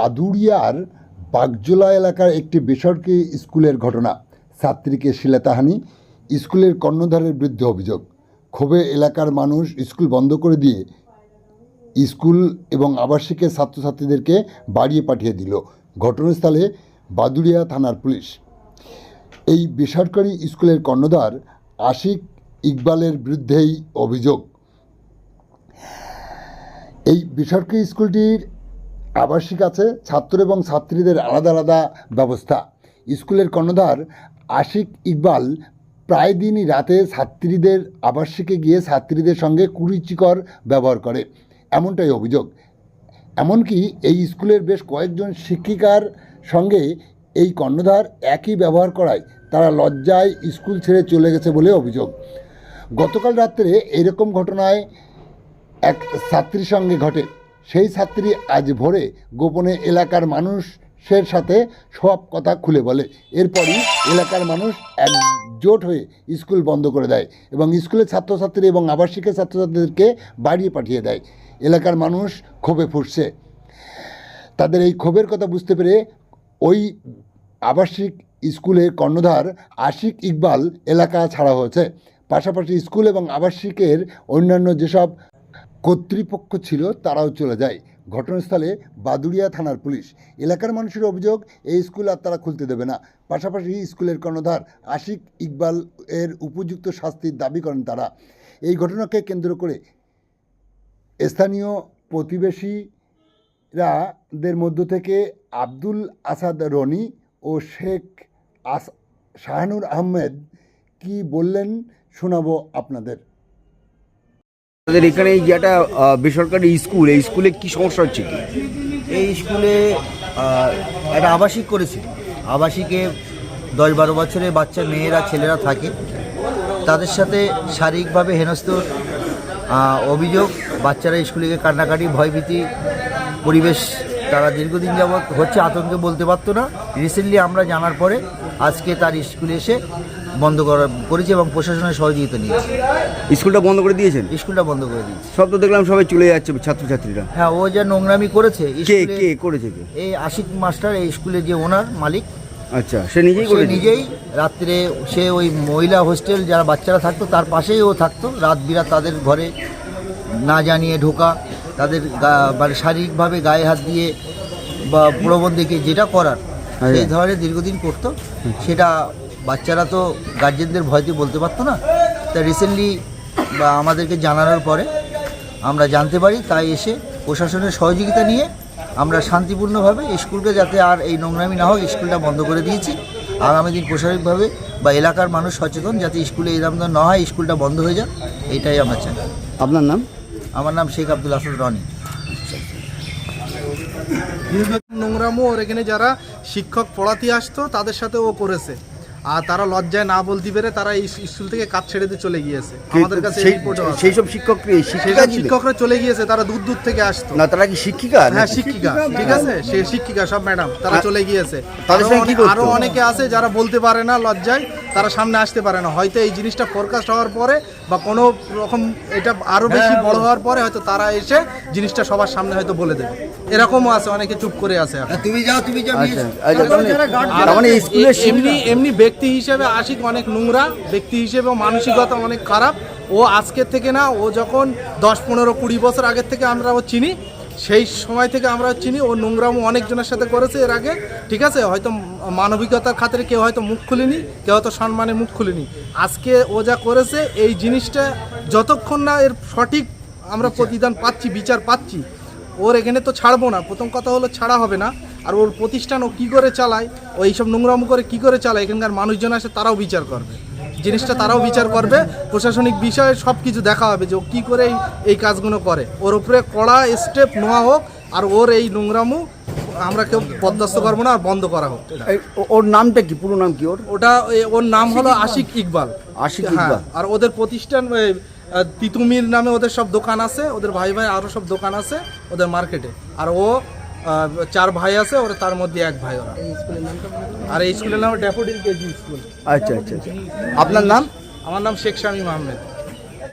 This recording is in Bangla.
বাদুড়িয়ার বাগজোলা এলাকার একটি বেসরকারি স্কুলের ঘটনা। ছাত্রীকে শ্লীলতাহানি, স্কুলের কর্ণধারের বিরুদ্ধে অভিযোগ। ক্ষোভে এলাকার মানুষ স্কুল বন্ধ করে দিয়ে স্কুল এবং আবাসিকের ছাত্রছাত্রীদেরকে বাড়িয়ে পাঠিয়ে দিল। ঘটনাস্থলে বাদুড়িয়া থানার পুলিশ। এই বেসরকারি স্কুলের কর্ণধার আশিক ইকবালের বিরুদ্ধেই অভিযোগ। এই বেসরকারি স্কুলটির আবাসিক আছে, ছাত্র এবং ছাত্রীদের আলাদা আলাদা ব্যবস্থা। স্কুলের কর্ণধার আশিক ইকবাল প্রায় দিনই রাতে ছাত্রীদের আবাসিকে গিয়ে ছাত্রীদের সঙ্গে কুরুচিকর ব্যবহার করে, এমনটাই অভিযোগ। এমনকি এই স্কুলের বেশ কয়েকজন শিক্ষিকার সঙ্গে এই কর্ণধার একই ব্যবহার করায় তারা লজ্জায় স্কুল ছেড়ে চলে গেছে বলে অভিযোগ। গতকাল রাত্রে এরকম ঘটনায় এক ছাত্রীর সঙ্গে ঘটে। সেই ছাত্রী আজ ভোরে গোপনে এলাকার মানুষের সাথে সব কথা খুলে বলে। এরপরই এলাকার মানুষ একজোট হয়ে স্কুল বন্ধ করে দেয় এবং স্কুলের ছাত্রছাত্রী এবং আবাসিকের ছাত্রছাত্রীদেরকে বাড়িয়ে পাঠিয়ে দেয়। এলাকার মানুষ ক্ষোভে ফুঁসছে। তাদের এই ক্ষোভের কথা বুঝতে পেরে ওই আবাসিক স্কুলের কর্ণধার আশিক ইকবাল এলাকা ছাড়া হয়েছে। পাশাপাশি স্কুল এবং আবাসিকের অন্যান্য যেসব কর্তৃপক্ষ ছিল তারাও চলে যায়। ঘটনাস্থলে বাদুড়িয়া থানার পুলিশ। এলাকার মানুষের অভিযোগ, এই স্কুল আর তারা খুলতে দেবে না। পাশাপাশি স্কুলের কর্ণধার আশিক ইকবাল এর উপযুক্ত শাস্তির দাবি করেন তারা। এই ঘটনাকে কেন্দ্র করে স্থানীয় প্রতিবেশীরাদের মধ্য থেকে আব্দুল আসাদ রনি ও শেখ শাহানুর আহমেদ কি বললেন শোনাবো আপনাদের। আমাদের এখানে এই যে একটা বেসরকারি স্কুল, এই স্কুলে কি সমস্যা হচ্ছে? কি এই স্কুলে একটা আবাসিক করেছে। আবাসিকে 10-12 বছরের বাচ্চা মেয়েরা ছেলেরা থাকে, তাদের সাথে শারীরিকভাবে হেনস্থর অভিযোগ। বাচ্চারা স্কুলে গিয়ে কান্নাকাটি, ভয়ভীতি পরিবেশ তারা দীর্ঘদিন যাবৎ হচ্ছে, আতঙ্কে বলতে পারতো না। রিসেন্টলি আমরা জানার পরে আজকে তার স্কুলে এসে বন্ধ করেছে এবং প্রশাসনের সহযোগিতা নিয়েছে। স্কুলটা বন্ধ করে দিয়েছেন? স্কুলটা বন্ধ করে দিয়েছে। সব তো দেখলাম সবাই চলে যাচ্ছে ছাত্রছাত্রীরা। হ্যাঁ, ও যা নোংরামি করেছে। কে করেছে? এই আশিক মাস্টার, এই স্কুলের যে ওনার মালিক। আচ্ছা, সে নিজেই রাত্রে সে ওই মহিলা হোস্টেল যারা বাচ্চারা থাকতো তার পাশেই ও থাকতো। রাত বিরাত তাদের ঘরে না জানিয়ে ঢোকা, তাদের মানে শারীরিকভাবে গায়ে হাত দিয়ে বা প্রলোভন দেখিয়ে যেটা করার সেই ধরনের দীর্ঘদিন করতো। সেটা বাচ্চারা তো গার্জেনদের ভয়তে বলতে পারতো না। তা রিসেন্টলি বা আমাদেরকে জানানোর পরে আমরা জানতে পারি, তাই এসে প্রশাসনের সহযোগিতা নিয়ে আমরা শান্তিপূর্ণভাবে স্কুলকে, যাতে আর এই নোংরামি না হয়, স্কুলটা বন্ধ করে দিয়েছি। আগামী দিন প্রশাসনিকভাবে বা এলাকার মানুষ সচেতন, যাতে স্কুলে এই ধরনের না হয়, স্কুলটা বন্ধ হয়ে যায়, এইটাই আমরা চাই। আপনার নাম? আমার নাম শেখ আব্দুল আসাদ রনি। নোংরামো ওর এখানে যারা শিক্ষক পড়াতে আসতো তাদের সাথে ও করেছে, আর তারা লজ্জায় না বলতে পেরে তারা এই স্কুল থেকে কাজ ছেড়ে দিয়ে চলে গিয়েছে। আমাদের কাছে সেই সব শিক্ষকরা চলে গিয়েছে, তারা দূর দূর থেকে আসতো না। তারা কি শিক্ষিকা? হ্যাঁ, শিক্ষিকা, ঠিক আছে, সে শিক্ষিকা সব ম্যাডাম, তারা চলে গিয়েছে। আরো অনেকে আছে যারা বলতে পারে না, লজ্জায় তারা সামনে আসতে পারে না। হয়তো এই জিনিসটা ফোরকাস্ট হওয়ার পরে বা কোনো রকম এটা আরো বেশি বড় হওয়ার পরে হয়তো তারা এসে জিনিসটা সবার সামনে হয়তো বলে দেবে। এরকমও আছে, অনেকে চুপ করে আছে। এমনি ব্যক্তি হিসেবে আশিক অনেক নোংরা ব্যক্তি হিসেবে, মানসিকতা অনেক খারাপ। ও আজকের থেকে না, ও যখন 10-15-20 বছর আগের থেকে আমরা ও চিনি, সেই সময় থেকে আমরা চিনি। ও নোংরামো অনেকজনের সাথে করেছে এর আগে, ঠিক আছে। হয়তো মানবিকতার খাতিরে কেউ হয়তো মুখ খুলেনি, কেউ হয়তো সম্মানে মুখ খুলেনি। আজকে ও যা করেছে, এই জিনিসটা যতক্ষণ না এর সঠিক আমরা প্রতিদান পাচ্ছি, বিচার পাচ্ছি, ওর এখানে তো ছাড়বো না। প্রথম কথা হলো ছাড়া হবে না। আর ওর প্রতিষ্ঠান ও কী করে চালায়, ও এইসব নোংরামো করে কী করে চালায়, এখানকার মানুষজন আসে তারাও বিচার করবে, জিনিসটা তারাও বিচার করবে। প্রশাসনিক বিষয়ে সব কিছু দেখা হবে যে ও কী করে এই কাজগুলো করে। ওর উপরে কড়া স্টেপ নেওয়া হোক, আর ওর এই নোংরামো আমরা কেউ বরদাস্ত করবো না, আর বন্ধ করা হোক। ওর নামটা কি, পুরো নাম কি ওর? ওর নাম হলো আশিক ইকবাল। আশিক ইকবাল। আর ওদের প্রতিষ্ঠান তিতুমির নামে ওদের সব দোকান আছে, ওদের ভাই আরও সব দোকান আছে ওদের মার্কেটে। আর ও 4 ভাই আছে, ওরা তার মধ্যে 1 ভাই ওরা। আর এই স্কুলের নাম ড্যাফোডিল কেজি স্কুল। আচ্ছা। আপনার নাম? আমার নাম শেখ শামীম আহমেদ।